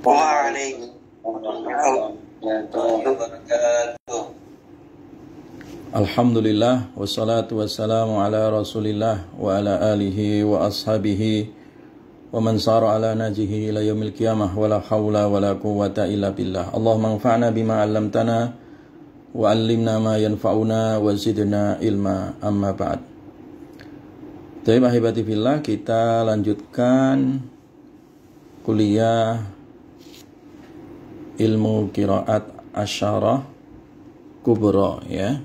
Waalaikumsalam warahmatullahi wabarakatuh. Alhamdulillah, wassalatu wassalamu ala rasulillah wa ala alihi wa ashabihi wa man sara ala najihi ila yaumil qiyamah wa la hawla wa la quwwata illa billah. Allahumma anfa'na bima 'allamtana wa 'allimna ma yanfa'una wa zidna ilma, amma ba'd. Baik, ahibati fillah, kita lanjutkan kuliah ilmu qiraat asyarah kubra, ya.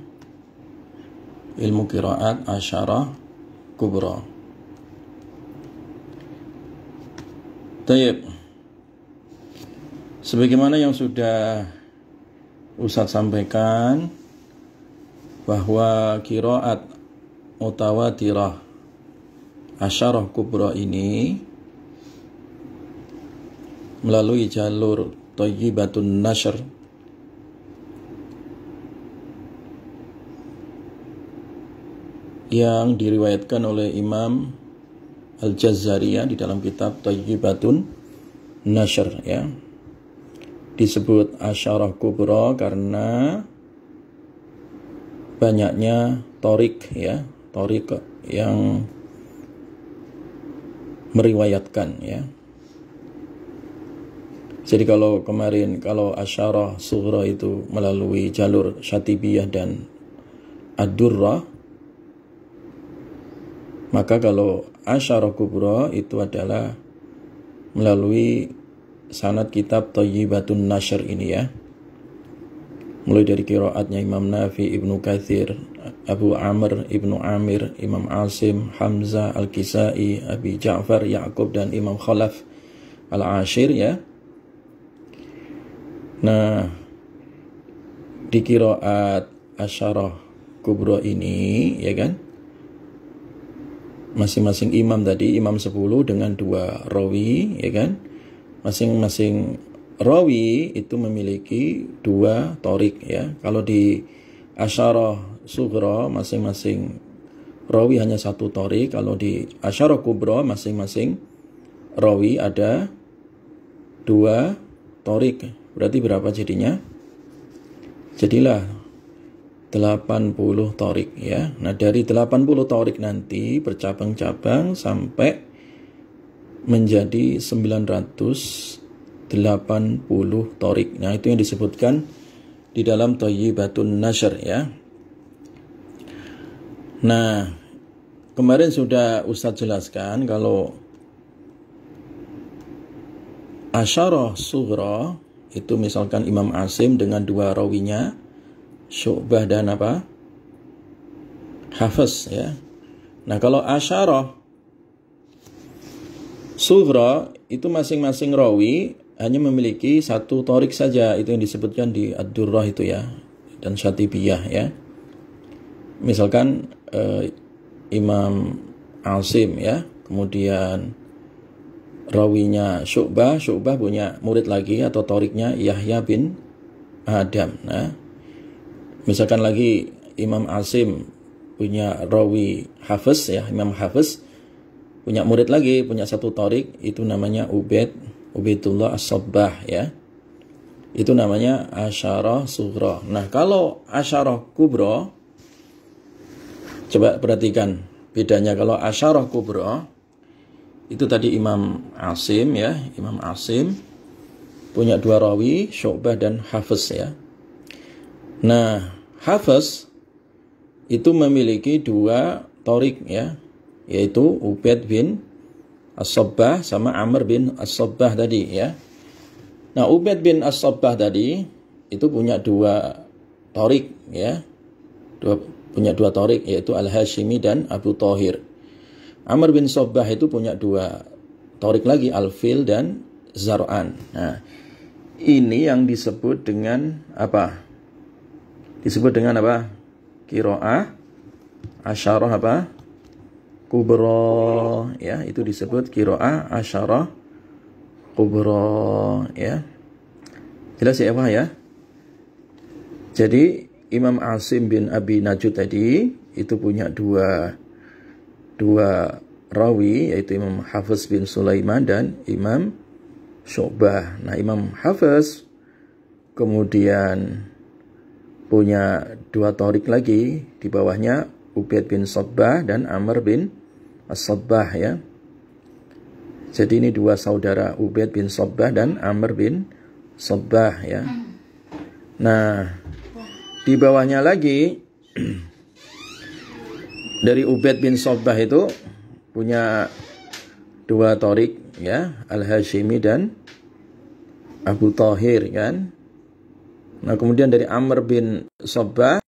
Ilmu qiraat asyarah kubra. Baik. Sebagaimana yang sudah Ustaz sampaikan, bahwa qiraat mutawatirah asyarah kubra ini melalui jalur thayyibatun nashr yang diriwayatkan oleh Imam Al-Jazari, ya, di dalam kitab Thayyibatun Nashr, ya. Disebut asyarah kubra karena banyaknya torik, ya, torik yang meriwayatkan, ya. Jadi kalau kemarin, kalau asyarah sughra itu melalui jalur Syatibiyah dan Ad-Durrah, maka kalau asyarah kubra itu adalah melalui sanad kitab Thayyibatun Nashr ini, ya. Mulai dari qiraatnya Imam Nafi, Ibnu Katsir, Abu Amr, Ibnu Amir, Imam Asim, Hamzah, Al-Kisai, Abi Ja'far, Ya'qub, dan Imam Khalaf Al-Ashir, ya. Nah, di qiraat asyarah kubra ini, ya kan, masing-masing imam tadi, imam 10 dengan 2 rawi, ya kan, masing-masing rawi itu memiliki 2 torik, ya. Kalau di asyarah sughra masing-masing rawi hanya 1 torik. Kalau di asyarah kubra masing-masing rawi ada 2 torik. Berarti berapa jadinya? Jadilah 80 torik, ya. Nah, dari 80 torik nanti bercabang-cabang sampai menjadi 980 torik. Nah, itu yang disebutkan di dalam Thayyibatun Nashr, ya. Nah, kemarin sudah Ustadz jelaskan kalau asyarah sughra itu misalkan Imam Asim dengan 2 rawinya, Syu'bah dan apa? Hafiz, ya. Nah, kalau asyarah sughra itu masing-masing rawi hanya memiliki 1 torik saja. Itu yang disebutkan di Ad-Durrah itu, ya, dan Syatibiyah, ya. Misalkan Imam Asim, ya, kemudian rawinya Syu'bah punya murid lagi atau toriknya Yahya bin Adam. Nah, misalkan lagi Imam Asim punya rawi Hafiz, ya, Imam Hafiz punya murid lagi, punya 1 torik, itu namanya Ubaidullah As-Sabbah, ya. Itu namanya asyarah sughra. Nah, kalau asyarah kubra, coba perhatikan bedanya. Kalau asyarah kubra itu tadi Imam Asim, ya, Imam Asim punya 2 rawi, Syu'bah dan Hafiz, ya. Nah, Hafiz itu memiliki 2 torik, ya, yaitu Ubaid bin As-Sabbah sama Amr bin As-Sabbah tadi, ya. Nah, Ubaid bin As-Sabbah tadi itu punya 2 torik, ya. Punya 2 torik, yaitu Al-Hashimi dan Abu Thahir. Amr bin Sabbah itu punya 2 torik lagi, Al-Fil dan Zar'an. Nah, ini yang disebut dengan apa? Disebut dengan apa? Qiraah asyarah apa? Kubra, ya. Itu disebut qiraah asyarah kubra, ya. Jelas, ya, Pak, ya? Jadi Imam Asim bin Abi Najud tadi itu punya dua rawi, yaitu Imam Hafiz bin Sulaiman dan Imam Syu'bah. Nah, Imam Hafiz kemudian punya dua torik lagi, di bawahnya Ubaid bin Sabbah dan Amr bin As-Sabbah ya. Jadi ini dua saudara, Ubaid bin Sabbah dan Amr bin Sabbah ya. Nah, di bawahnya lagi dari Ubaid bin Sabbah itu punya dua torik ya, Al-Hashimi dan Abu Thahir kan. Nah, kemudian dari Amr bin Sabbah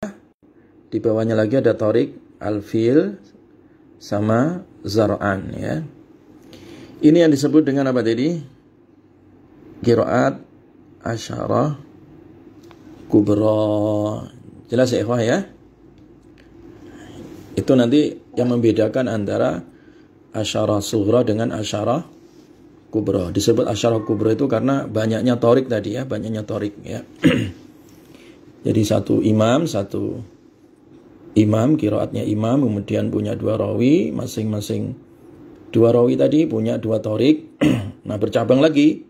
di bawahnya lagi ada torik Al-Fil sama Zar'an ya. Ini yang disebut dengan apa tadi? Qiraat Asyarah Kubra. Jelas ya, ikhwah ya? Itu nanti yang membedakan antara Asyarah Sughra dengan Asyarah Kubra. Disebut Asyarah Kubra itu karena banyaknya torik tadi ya, banyaknya torik ya. Jadi satu imam qiraatnya imam, kemudian punya dua rawi, masing-masing dua rawi tadi punya dua torik. Nah, bercabang lagi,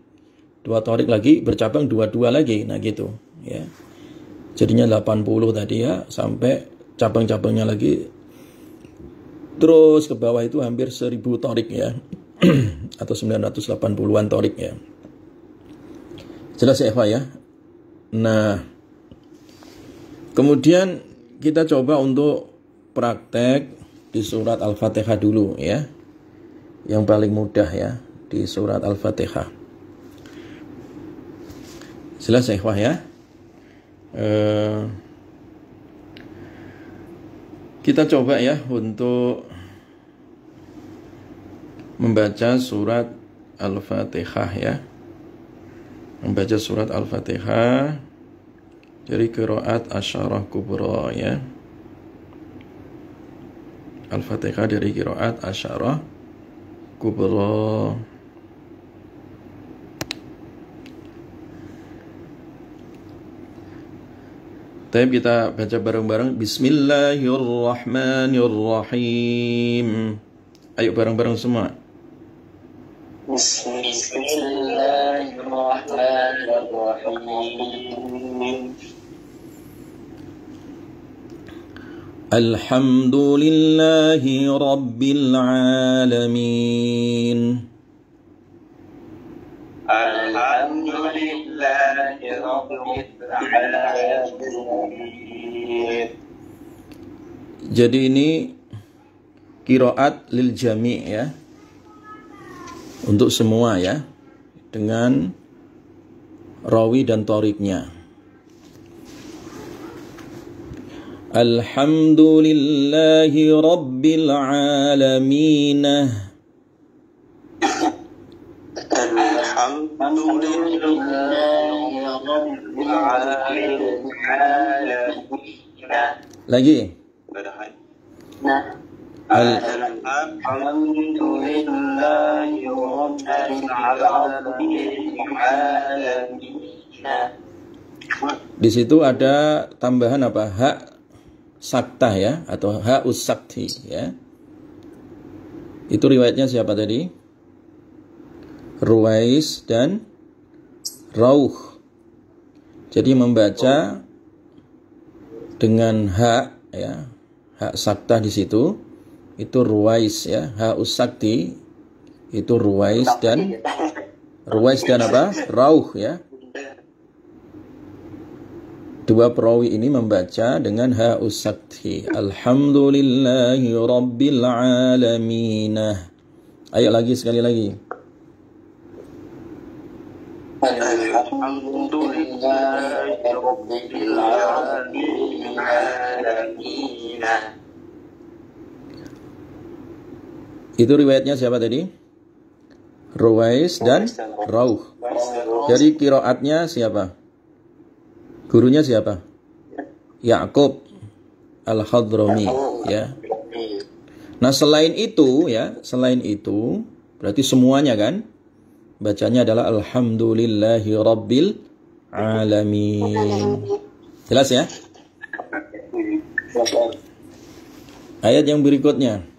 dua torik lagi, bercabang dua-dua lagi. Nah, gitu ya. Jadinya 80 tadi ya, sampai cabang-cabangnya lagi terus ke bawah itu hampir 1000 torik ya. Atau 980-an torik ya. Jelas ya, Eva ya? Nah, kemudian kita coba untuk praktek di surat Al-Fatihah dulu ya. Yang paling mudah ya, di surat Al-Fatihah. Jelas ya, Eva ya? Kita coba ya untuk membaca surat Al-Fatihah ya. Membaca surat Al-Fatihah dari qiraat Asyarah Kubra ya. Al-Fatihah dari qiraat Asyarah Kubra. Tapi kita baca bareng-bareng. Bismillahirrahmanirrahim. Ayo bareng-bareng semua. Bismillahirrahmanirrahim. Alhamdulillahi Rabbil Alamin. Alhamdulillahi Rabbil Alamin. Jadi ini qiraat lil jami' ya. Untuk semua ya. Dengan rawi dan toriknya. Alhamdulillahi Rabbil Alamin. Lagi. Di situ ada tambahan apa? Hak saktah ya, atau hak usakti ya. Itu riwayatnya siapa tadi? Ruwais dan Rauh. Jadi membaca dengan hak ya, hak saktah di situ itu Ruwais ya, hak usakti itu Ruwais dan apa? Rauh ya. Dua perawi ini membaca dengan hak usakti. Alhamdulillahi Rabbil Alamin. Ayo lagi, sekali lagi. Alhamdulillahi Rabbil Alamin. Itu riwayatnya siapa tadi? Ruwais dan Rauh. Jadi qiraatnya siapa? Gurunya siapa? Ya'qub Al-Hadrami ya. Nah, selain itu berarti semuanya kan bacanya adalah Alhamdulillahi Rabbil Alamin. Jelas ya? Ayat yang berikutnya.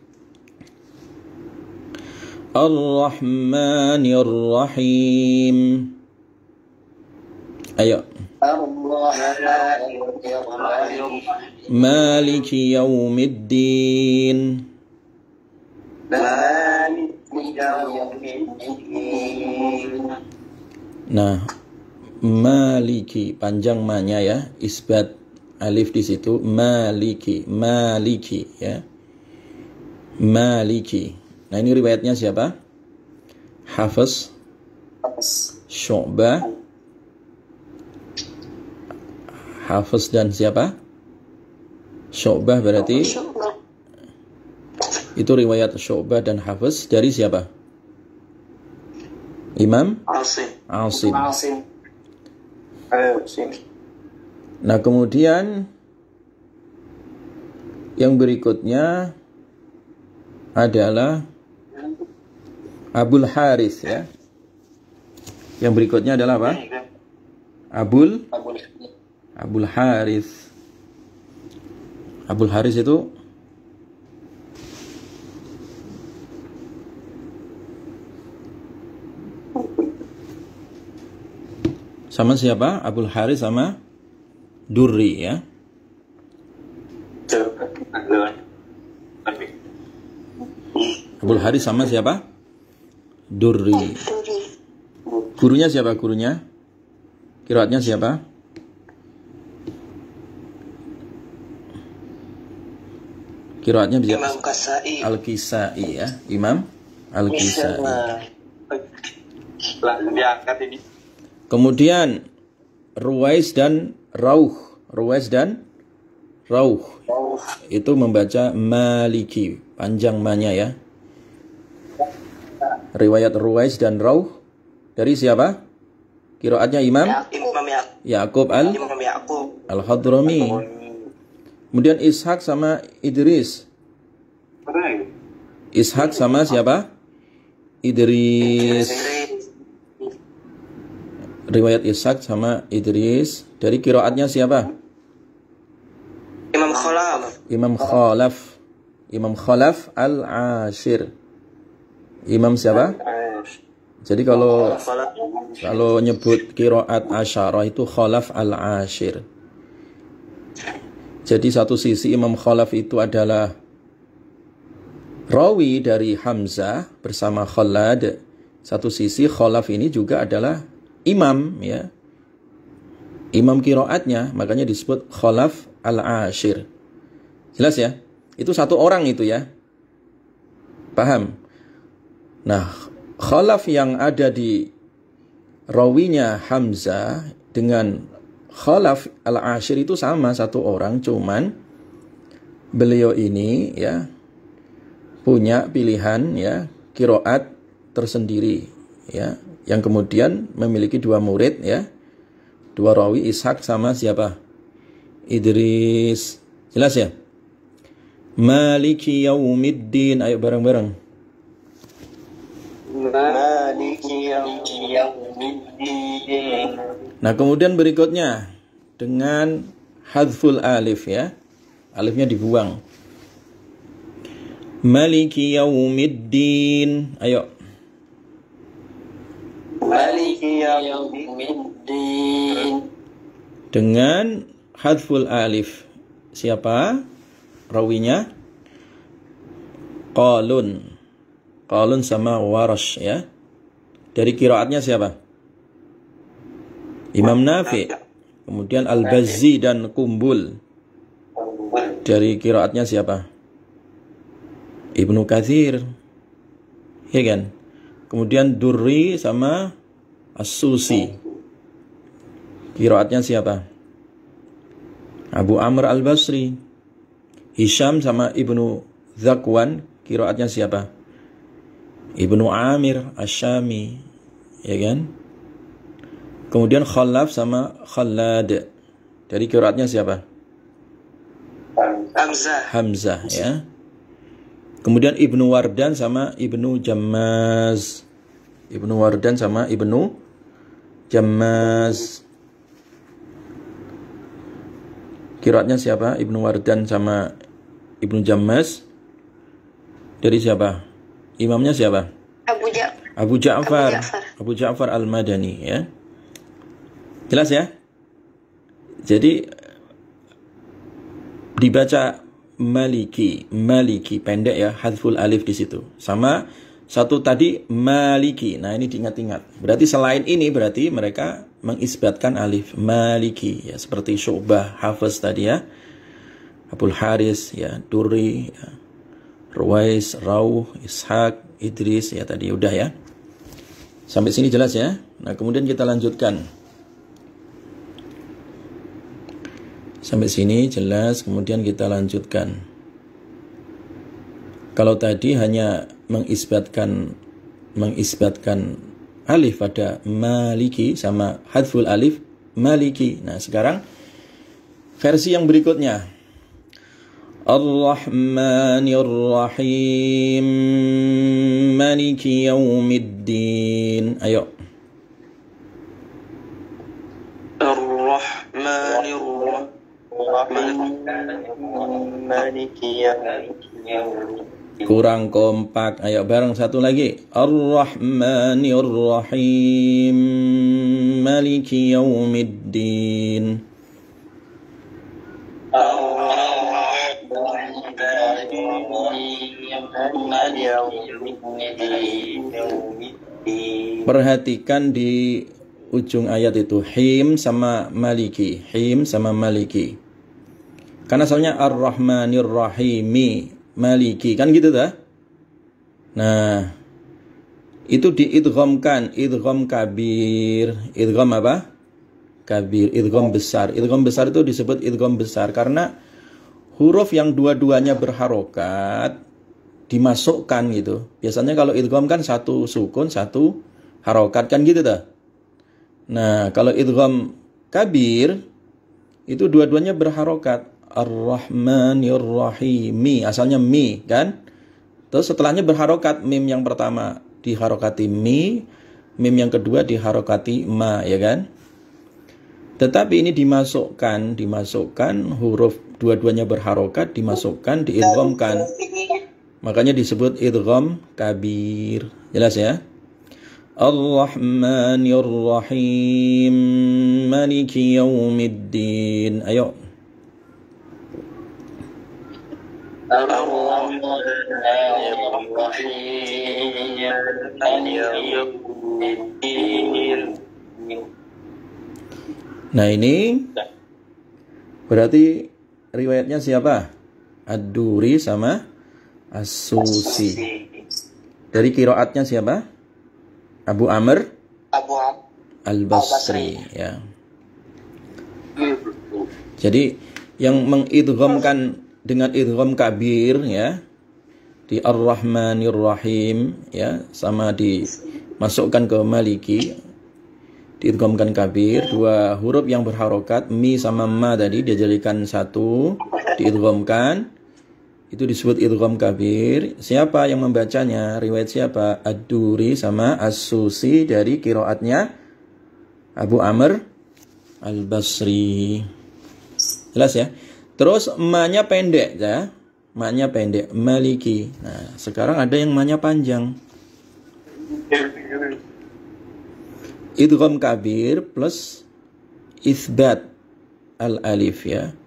Ar-Rahmanir Rahim. Ayo. Ar-Rahmanir-Rahim. Maliki Yaumiddin. Maliki Yaumiddin. Nah, Maliki panjang ma-nya ya, isbat alif di situ. Maliki, Maliki ya. Maliki. Nah, ini riwayatnya siapa? Hafiz, Syu'bah, Hafiz dan siapa? Syu'bah berarti itu riwayat Syu'bah dan Hafiz dari siapa? Imam Asim. Nah, kemudian yang berikutnya adalah Abul Haris ya. Yang berikutnya adalah apa? Abul Haris. Abul Haris itu sama siapa? Abul Haris sama Durri ya. Abul Haris sama siapa? Durri. Gurunya siapa gurunya? Qiraatnya siapa? Qiraatnya bisa Imam Kasai. Al-Kisai ya. Imam Al-Kisai. Diangkat ini. Kemudian Ruwais dan Rauh. Ruwais dan Rauh itu membaca Maliki, panjang ma-nya ya. Riwayat Ruwais dan Rauh dari siapa? Qiraatnya Imam Ya'qub Al-Hadrami. Kemudian Ishaq sama Idris. Ishaq sama siapa? Idris. Riwayat Ishaq sama Idris dari qiraatnya siapa? Imam Khalaf Al-Ashir. Imam siapa? Jadi kalau nyebut qiraat asyarah itu Khalaf Al-Ashir. Jadi satu sisi Imam Khalaf itu adalah rawi dari Hamzah bersama Khalad. Satu sisi Khalaf ini juga adalah imam ya. Imam qiraatnya, makanya disebut Khalaf Al-Ashir. Jelas ya? Itu satu orang itu ya. Paham? Nah, Khalaf yang ada di rawinya Hamzah dengan Khalaf Al-Ashir itu sama satu orang, cuman beliau ini ya punya pilihan ya qiraat tersendiri ya, yang kemudian memiliki dua murid ya. Dua rawi, Ishaq sama siapa? Idris. Jelas ya? Maliki Yaumiddin. Ayo bareng-bareng. Maliki Yaumiddin. Nah, kemudian berikutnya dengan hadful alif ya. Alifnya dibuang. Maliki Yaumiddin. Ayo. Maliki Yaumiddin. Dengan hadful alif. Siapa rawinya? Qalun. Qalun sama Warash ya. Dari qiraatnya siapa? Imam Nafi. Kemudian Al-Bazzi dan Kumbul. Dari qiraatnya siapa? Ibnu Katsir. Ya kan? Kemudian Durri sama As-Susi. Qiraatnya siapa? Abu Amr Al-Basri. Hisham sama Ibnu Zakwan. Qiraatnya siapa? Ibnu Amir Asy-Syami. Ya kan? Kemudian Khalaf sama Khalad. Dari qiraatnya siapa? Hamzah ya. Kemudian Ibnu Wardan sama Ibnu Jammaz. Ibnu Wardan sama Ibnu Jammaz. Qiraatnya siapa? Ibnu Wardan sama Ibnu Jammaz. Dari siapa? Imamnya siapa? Abu Ja'far. Abu Ja'far Al-Madani ya. Jelas ya? Jadi dibaca Maliki, Maliki pendek ya, hadful alif di situ. Sama satu tadi Maliki. Nah, ini diingat-ingat. Berarti selain ini berarti mereka mengisbatkan alif Maliki ya, seperti Syu'bah, Hafiz tadi ya. Abul Haris ya, Durri ya. Ruwais, Rauh, Ishaq, Idris ya tadi udah ya. Sampai sini jelas ya. Nah, kemudian kita lanjutkan. Sampai sini jelas, kemudian kita lanjutkan. Kalau tadi hanya mengisbatkan alif pada Maliki sama hadful alif Maliki. Nah, sekarang versi yang berikutnya. Ar-Rahmanir Rahim Maliki Yaumiddin. Ayo. Ar-Rahmanir Rahim Maliki Yaumiddin. Kurang kompak. Ayo bareng satu lagi. Ar-Rahmanir Rahim Maliki Yaumiddin. Perhatikan di ujung ayat itu him sama maliki, him sama maliki. Karena asalnya ar-rahmanir rahimi maliki kan gitu dah. Nah, itu diidghamkan, idgham kabir. Idgham apa? Kabir, idgham besar. Idgham besar itu disebut idgham besar karena huruf yang dua-duanya berharokat dimasukkan gitu. Biasanya kalau idgham kan satu sukun, satu harokat kan gitu dah. Nah, kalau idgham kabir itu dua-duanya berharokat. Ar-Rahmanir Rahimi, asalnya mi kan. Terus setelahnya berharokat, mim yang pertama diharokati mi, mim yang kedua diharokati ma, ya kan? Tetapi ini dimasukkan huruf dua-duanya berharokat, dimasukkan, diidghamkan. Makanya disebut idgham kabir. Jelas ya? Ar-Rahmanir Rahim Maliki Yaumiddin. Ayo. Ar-Rahmanir Rahim Maliki Yaumiddin. Nah, ini berarti riwayatnya siapa? Ad-Duri sama As-Susi. Dari qiraatnya siapa? Abu Amr Al-Basri ya. Jadi yang mengidghamkan dengan idgham kabir ya di Ar-Rahmanir Rahim ya, sama dimasukkan ke Maliki, diidghamkan kabir, dua huruf yang berharokat mi sama ma tadi dijadikan satu, diidghamkan, itu disebut idgham kabir. Siapa yang membacanya? Riwayat siapa? Ad-Duri sama As-Susi dari qiraatnya Abu Amr Al-Basri. Jelas ya? Terus ma-nya pendek ya. Ma-nya pendek, Maliki. Nah, sekarang ada yang ma-nya panjang. Idgham kabir plus isbat al-alif ya.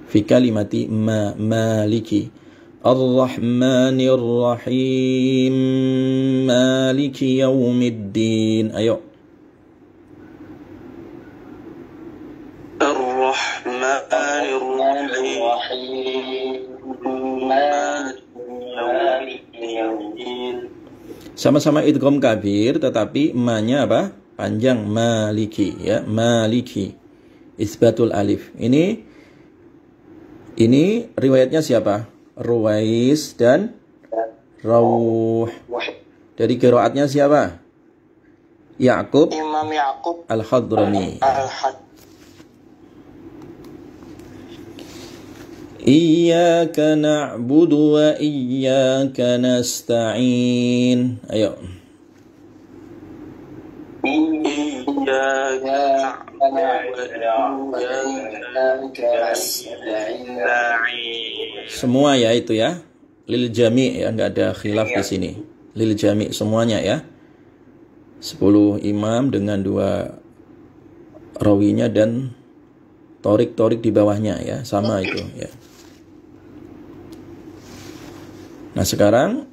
Fi kalimati maliki. Ar-Rahmanir Rahim Maliki Yaumiddin. Ayo. Ar-Rahmanir Rahim Maliki Yaumiddin. Sama-sama idgham kabir tetapi ma-nya apa? Panjang, Maliki ya, Maliki. Isbatul alif. Ini riwayatnya siapa? Ruwais dan Rauh. Dari qiraatnya siapa? Ya'qub, Imam Ya'qub Al-Hadrami. Al-Had. Iyyaka na'budu wa iyyaka nasta'in. Ayo. Iyyaka na'budu wa iyyaka nasta'in. Semua ya itu ya. Lil jami' ya, enggak ada khilaf di sini. lil jami' semuanya ya. 10 imam dengan 2 rawinya dan torik-torik di bawahnya ya, sama itu ya. Nah, sekarang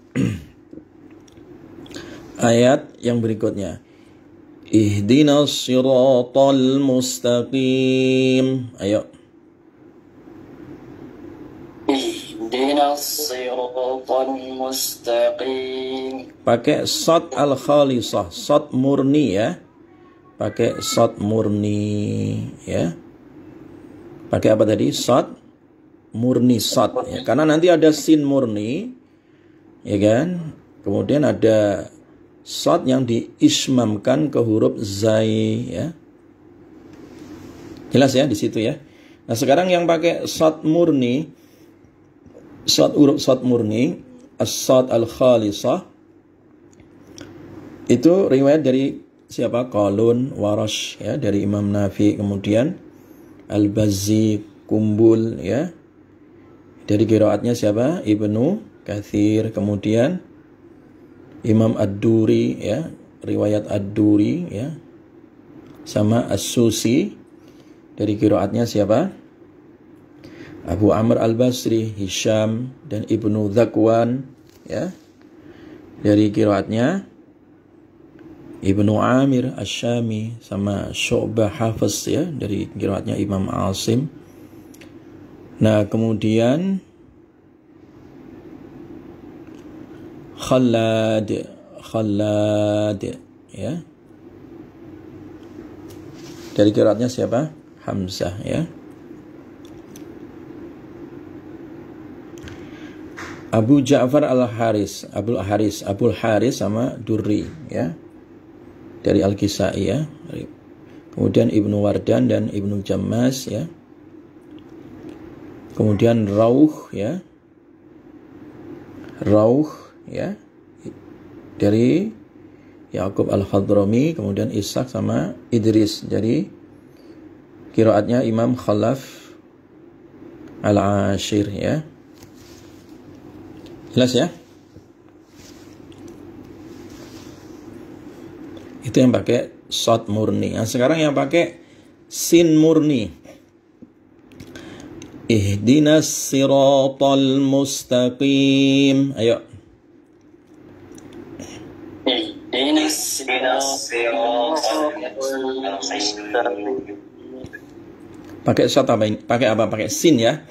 ayat yang berikutnya. Ihdinas siratal mustaqim. Ayo. Ihdinas siratal mustaqim. Pakai shad al-khalisah, shad murni ya. Pakai shad murni ya. Pakai apa tadi? Shad murni shad ya. Karena nanti ada sin murni ya kan? Kemudian ada shad yang diismamkan ke huruf zai ya. Jelas ya di situ ya. Nah, sekarang yang pakai shad murni, huruf shad murni, as-shad al-khalisah, itu riwayat dari siapa? Qalun, Warash ya, dari Imam Nafi, kemudian Al-Bazzi, Kumbul ya. Dari qiraatnya siapa? Ibnu Katsir, kemudian Imam Ad-Duri ya, riwayat Ad-Duri ya. Sama As-Susi, dari qiraatnya siapa? Abu Amr Al-Basri, Hisham dan Ibnu Dzakwan ya. Dari qiraatnya Ibnu Amir Asy-Syami sama Syu'bah Hafiz ya, dari qiraatnya Imam Asim. Nah, kemudian Khalad ya. Dari qiraatnya siapa? Hamzah ya. Abu Ja'far Al-Haris, Abul Haris sama Durri ya. Dari Al-Kisai ya. Kemudian Ibnu Wardan dan Ibnu Jammas ya. Kemudian Rauh ya. Dari Yaqub Al-Hadrami, kemudian Ishaq sama Idris. Jadi qiraatnya Imam Khalaf Al-Ashir ya. Jelas ya? Itu yang pakai shad murni. Nah, sekarang yang pakai sin murni. Ihdinas siratal mustaqim. Ayo. Ihdinas siratal mustaqim. Pakai shad apa ini? Pakai apa? Pakai sin ya.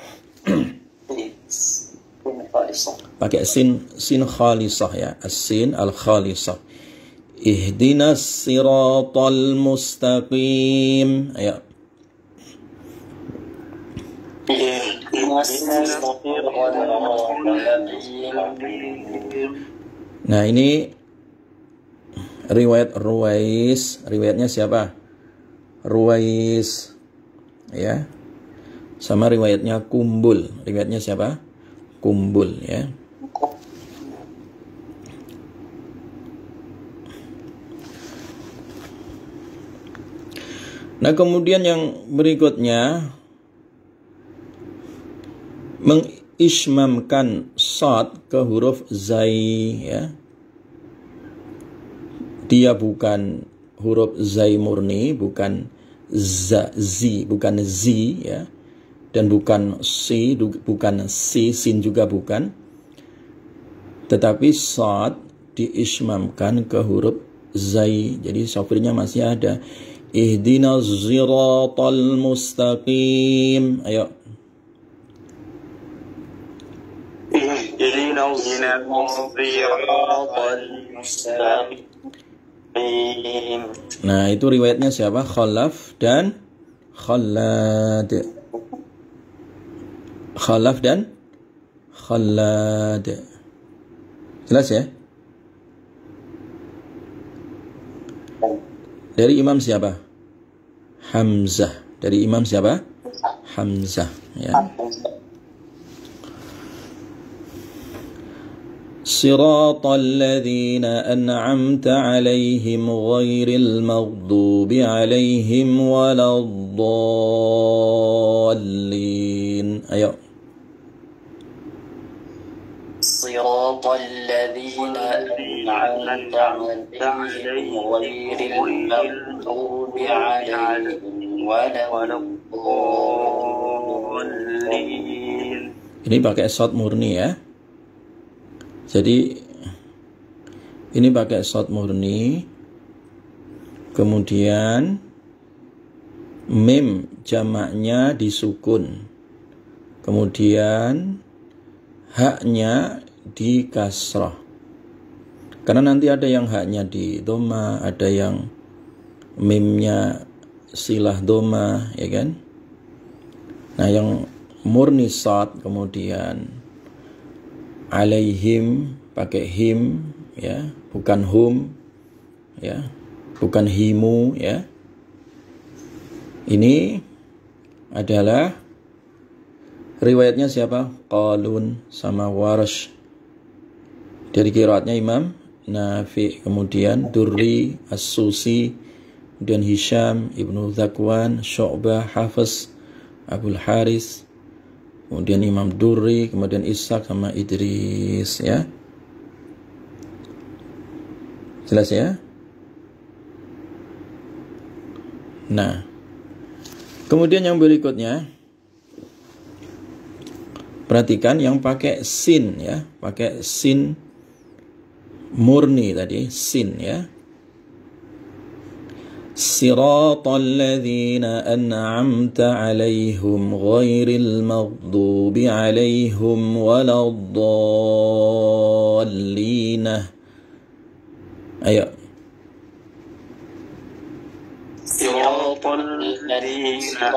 Pakai sin khalisah ya. As-sin al-khalisah. Ihdinas siratal mustaqim. Ayo. Nah, ini riwayat Ruwais. Riwayatnya siapa? Ruwais ya. Sama riwayatnya Kumbul. Riwayatnya siapa? Kumbul ya. Nah, kemudian yang berikutnya mengismamkan shad ke huruf zai ya. Dia bukan huruf zai murni, bukan bukan zi ya. Dan bukan si, bukan si, sin juga bukan. Tetapi shad diismamkan ke huruf zai. Jadi sofirnya masih ada. Ihdinas siratal mustaqim. Ayo. Ihdinas siratal mustaqim. Nah, itu riwayatnya siapa? Khalaf dan Khalad. Khalaf dan Khalad. Jelas ya? Dari imam siapa? Hamzah. Dari imam siapa? Hamzah ya. Siratal ladzina an'amta 'alaihim ghairil maghdubi 'alaihim waladdallin. Ayo. صراط الذين أنعمت عليهم غير المغضوب عليهم ولا الضالين. Ini pakai shot murni ya. Jadi ini pakai shot murni. Kemudian mim jamaknya disukun. Kemudian haknya di kasrah. Karena nanti ada yang haknya di dhamma, ada yang mimnya silah dhamma, ya kan? Nah, yang murni shad, kemudian alaihim pakai him, ya, bukan hum, ya, bukan himu, ya. Ini adalah riwayatnya siapa? Qalun sama Warsh. Dari qiraatnya Imam Nafi, kemudian Durri, As-Susi, kemudian Hisham, Ibnu Zakwan, Syu'bah, Hafiz, Abul Haris, kemudian Imam Durri, kemudian Ishaq sama Idris, ya. Jelas ya? Nah, kemudian yang berikutnya, perhatikan yang pakai sin, ya, pakai sin murni tadi, sin, ya. Siratal ladzina an'amta 'alaihim ghairil maghdubi 'alaihim waladdallin. Ayo. Siratal ladzina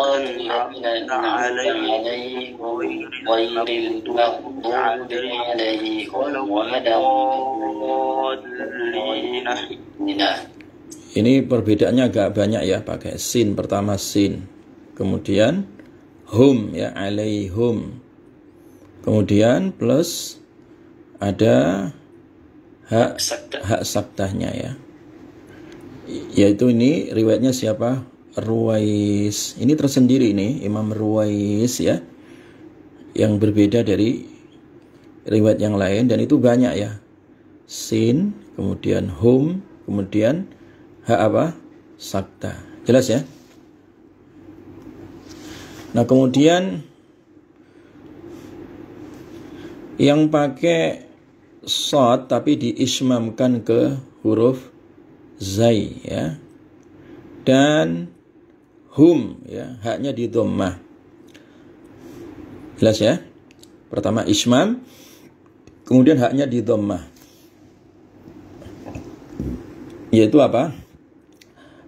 an'amta 'alaihim ghairil maghdubi 'alaihim waladdallin. Ini perbedaannya agak banyak ya, pakai sin, pertama sin, kemudian hum, ya, alaihum, kemudian plus ada hak saktahnya, ya, yaitu ini riwayatnya siapa? Ruwais. Ini tersendiri ini Imam Ruwais, ya, yang berbeda dari riwayat yang lain, dan itu banyak ya, sin, kemudian hum, kemudian hak apa? Sakta. Jelas ya? Nah, kemudian yang pakai shad tapi diismamkan ke huruf zai, ya. Dan hum, ya, haknya di dhammah. Jelas ya? Pertama ismam, kemudian haknya di dhammah. Yaitu apa?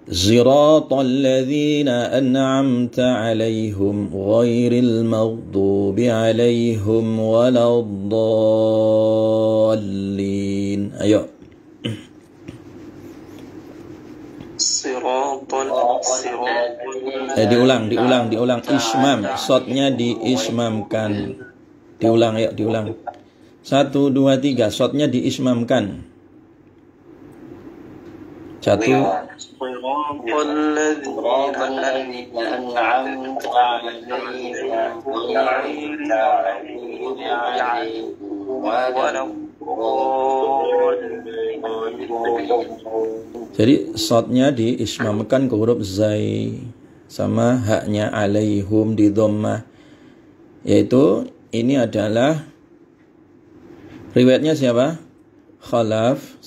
Siratal ladzina an'amta 'alaihim ghairil maghdubi 'alaihim waladdallin. Ayo. Diulang. Ismam, shadnya diismamkan. Diulang, ya, diulang. 1, 2, 3, shadnya diismamkan. 1. Jadi shadnya diismamkan ke huruf zai, sama haknya alaihum di dhammah. Yaitu ini adalah riwayatnya siapa? Khalaf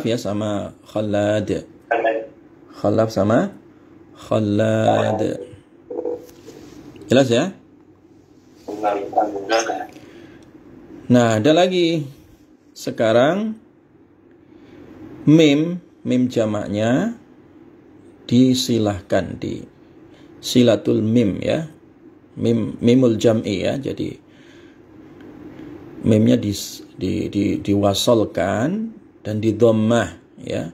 ya, sama Khalad. Khalaf sama Khalad. Jelas ya? Nah, ada lagi. Sekarang mim jamaknya disilahkan di silatul mim, ya. Mimul jam'i, ya. Jadi mimnya diwasolkan dan di dhammah, ya.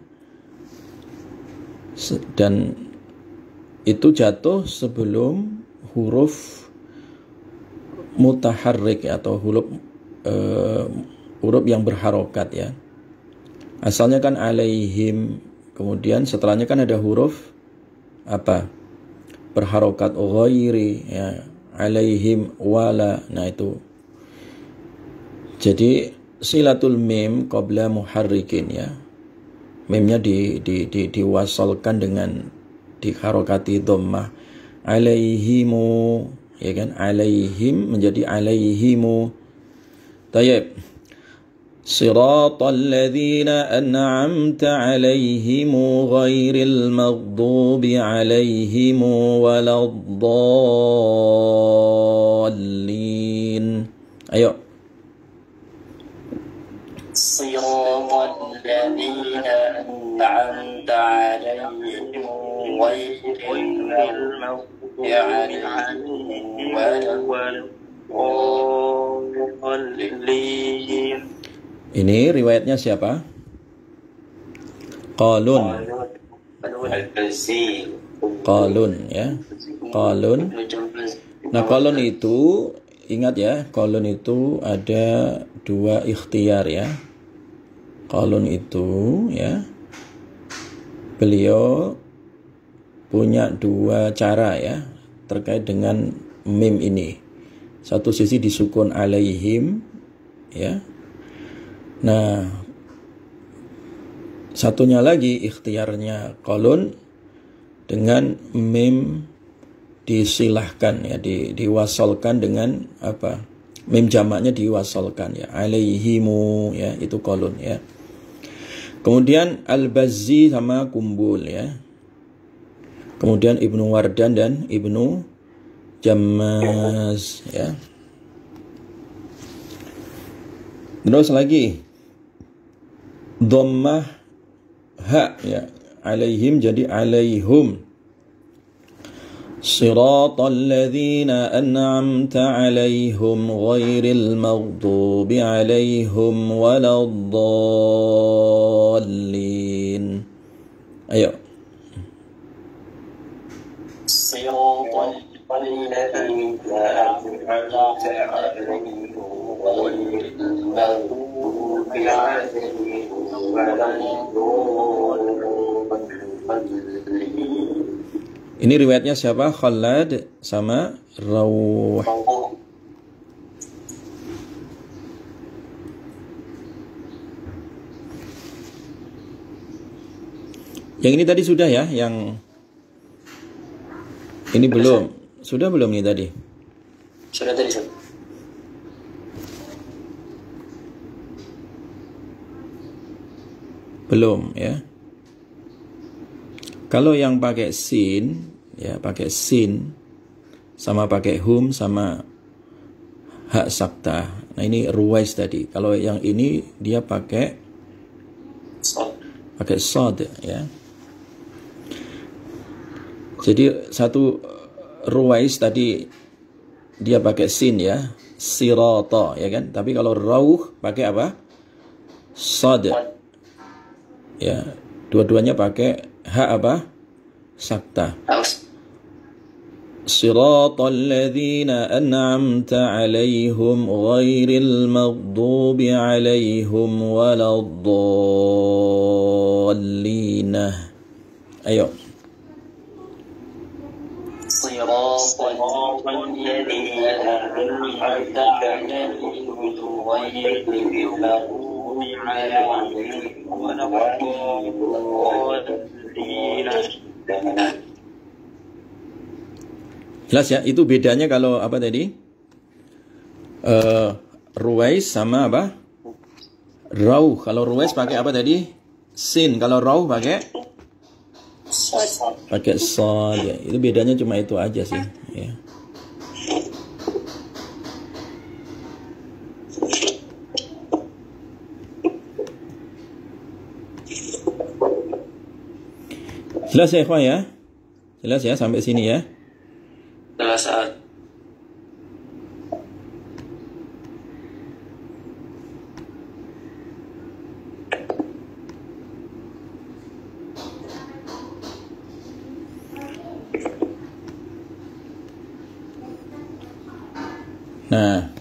Dan itu jatuh sebelum huruf mutaharrik, ya, atau huruf yang berharokat, ya. Asalnya kan alaihim, kemudian setelahnya kan ada huruf apa? Berharokat, ghairi, ya, alaihim wala. Nah, itu. Jadi silatul mim qabla muharrikin ya. Mimnya diwasalkan dengan diharokati dhammah. Alaihimu, ya kan? Alaihim menjadi alaihimu. Tayyib. Siratal ladzina an'amta alaihim ghairil maghdubi alaihim waladdallin. Ayo. Siratal ladzina an'amta alaihim ghairil maghdubi alaihim waladdallin. Ini riwayatnya siapa? Qalun. Qalun ya. Qalun. Nah, qalun itu ingat ya, qalun itu ada dua ikhtiar ya. Qalun itu ya, beliau punya dua cara ya terkait dengan mim ini. Satu sisi disukun alaihim ya. Nah, satunya lagi ikhtiarnya qalun dengan mim disilahkan ya, diwasalkan dengan apa? Mim jamaknya diwasalkan ya, alaihimu ya, itu qalun ya. Kemudian Al-Bazzi sama Kumbul ya. Kemudian Ibnu Wardan dan Ibnu Jammaz ya. Terus lagi dhammah ha ya, alaihim jadi alaihum. Siratal ladzina an'amta alaihim ghairil maghdubi alaihim waladdallin. Ayo. Siratal ladzina an'amta alaihim ghairil maghdubi alaihim waladdallin. Ini riwayatnya siapa? Khalad sama Rawh. Yang ini tadi sudah ya, yang ini belum. Sudah belum nih tadi? Sudah tadi, Ustaz. Belum ya. Kalau yang pakai sin ya, pakai sin sama pakai hum sama hak sakta. Nah, ini ruwais tadi. Kalau yang ini dia pakai sod ya. Jadi satu ruwais tadi dia pakai sin ya, sirata ya kan. Tapi kalau rauh pakai apa? Sod. Ya, dua-duanya pakai hak apa? Sakta. Siratal ladzina an'amta alaihim ghairil maghdubi alaihim waladdallin. Ayo. Siratal ladzina an'amta alaihim ghairil maghdubi alaihim waladdallin. Jelas ya, itu bedanya kalau apa tadi? Ruwais sama apa? Rauh. Kalau ruwais pakai apa tadi? Sin. Kalau rauh pakai sod ya. Itu bedanya cuma itu aja sih ya. Jelas ya ikhwan ya? Jelas ya sampai sini ya? Jelas, Ustaz. Nah,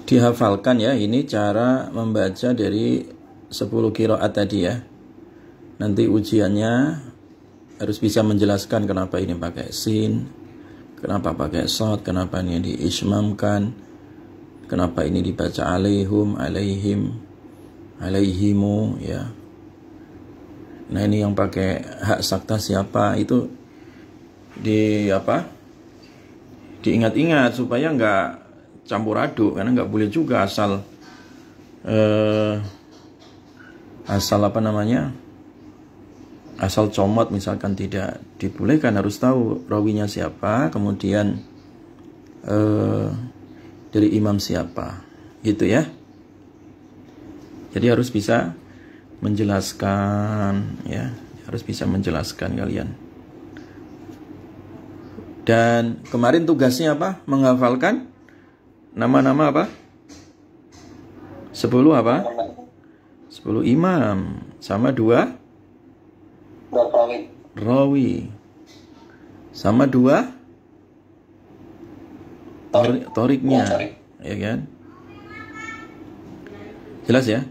dihafalkan ya, ini cara membaca dari 10 qiraat tadi ya. Nanti ujiannya harus bisa menjelaskan kenapa ini pakai sin, kenapa pakai shad, kenapa ini diismamkan, Kenapa ini dibaca alaihum, alaihim, alaihimu ya. Nah ini yang pakai hak sakta siapa, itu diingat-ingat supaya nggak campur aduk, karena nggak boleh juga asal asal comot misalkan, tidak dibolehkan, harus tahu rawinya siapa, kemudian dari imam siapa, gitu ya. Jadi harus bisa menjelaskan ya, harus bisa menjelaskan kalian. Dan kemarin tugasnya apa? Menghafalkan nama-nama apa? 10 apa? 10 imam sama 2 rawi sama 2 toriknya, ya kan? Jelas ya?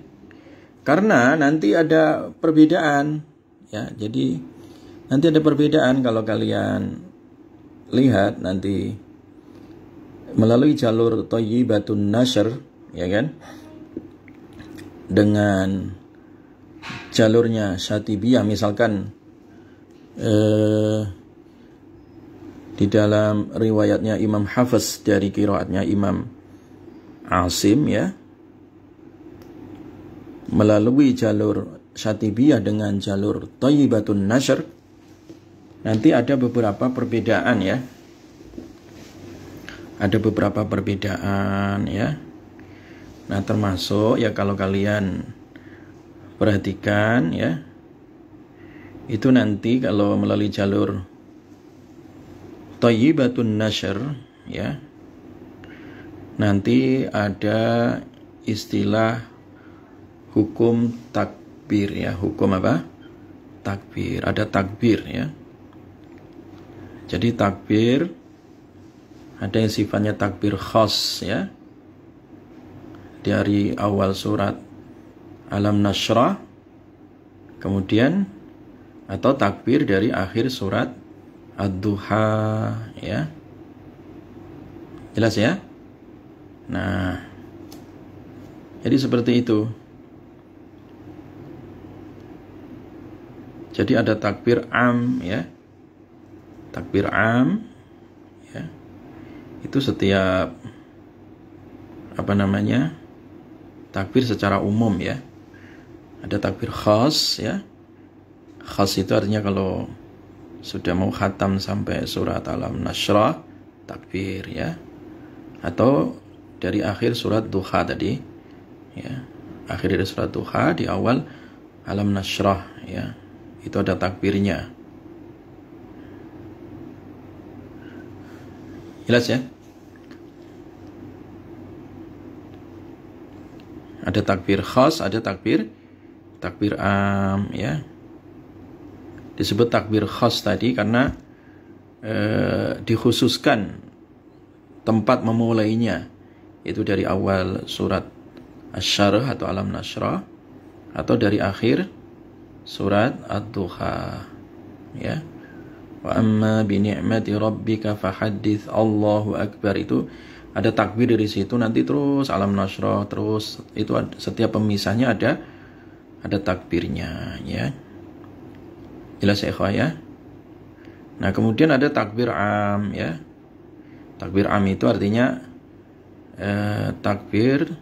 Karena nanti ada perbedaan ya. Jadi nanti ada perbedaan kalau kalian lihat nanti melalui jalur Thayyibatun Nashr, ya kan? Dengan jalurnya Syatibiyah misalkan di dalam riwayatnya Imam Hafiz dari qiraatnya Imam Asim ya, melalui jalur Syatibiyah dengan jalur Thayyibatun Nashr, nanti ada beberapa perbedaan ya. Ada beberapa perbedaan ya. Nah termasuk ya kalau kalian perhatikan ya, itu nanti kalau melalui jalur Thayyibatun Nashr ya, nanti ada istilah hukum takbir ya. Hukum apa? Takbir. Ada takbir ya. Jadi takbir ada yang sifatnya takbir khas ya, dari awal surat Alam Nashrah, kemudian atau takbir dari akhir surat Ad-Duha ya. Jelas ya? Nah, jadi seperti itu. Jadi ada takbir am ya. Takbir am ya. Itu setiap takbir secara umum ya. Ada takbir khas ya. Khas itu artinya kalau sudah mau khatam sampai surat Alam Nashrah, takbir ya. Atau dari akhir surat Duha tadi ya. Akhir dari surat Duha di awal Alam Nashrah ya. Itu ada takbirnya. Jelas ya? Ada takbir khas, ada takbir am ya. Disebut takbir khas tadi karena dikhususkan tempat memulainya, itu dari awal surat Asy-Syarh atau Alam Nashrah, atau dari akhir surat Ad-Duha ya. Wa amma bi ni'mati rabbika fahaddits, Allahu akbar, itu ada takbir dari situ, nanti terus Alam Nashrah, terus itu setiap pemisahnya ada takbirnya ya. Jelas ya ikhwah ya. Nah kemudian ada takbir am ya. Takbir am itu artinya takbir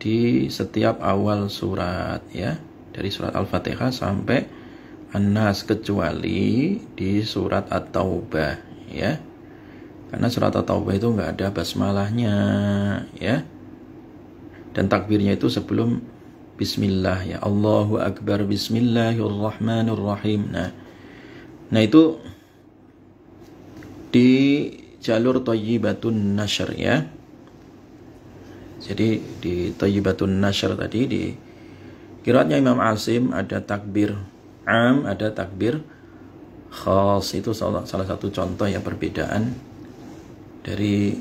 di setiap awal surat ya, dari surat Al-Fatihah sampai An-Nas, kecuali di surat At-Taubah ya. Karena surat At-Taubah itu nggak ada basmalahnya ya. Dan takbirnya itu sebelum Bismillah ya. Allahu Akbar, Bismillahirrahmanirrahim. Nah itu di jalur Thayyibatun Nashr ya. Jadi di Thayyibatun Nashr tadi, di qiraatnya Imam Asim ada takbir am, ada takbir khas. Itu salah satu contoh ya perbedaan dari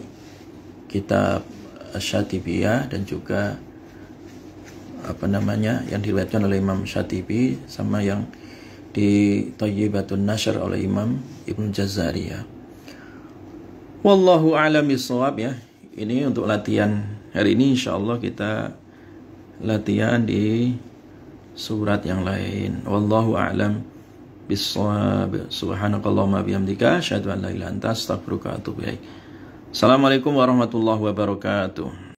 kitab Syatibiyah dan juga yang diriwayatkan oleh Imam Syatibi sama yang di Thayyibatun Nashr oleh Imam Ibnu Jazari ya. Wallahu a'lam bishawab ya. Ini untuk latihan Hari ini insya Allah kita latihan di surat yang lain. Wallahu a'lam bissawab. Subhanakallahumma bihamdika asyhadu an la ilaha illa anta astaghfiruka wa atubu ilaik. Assalamualaikum warahmatullahi wabarakatuh.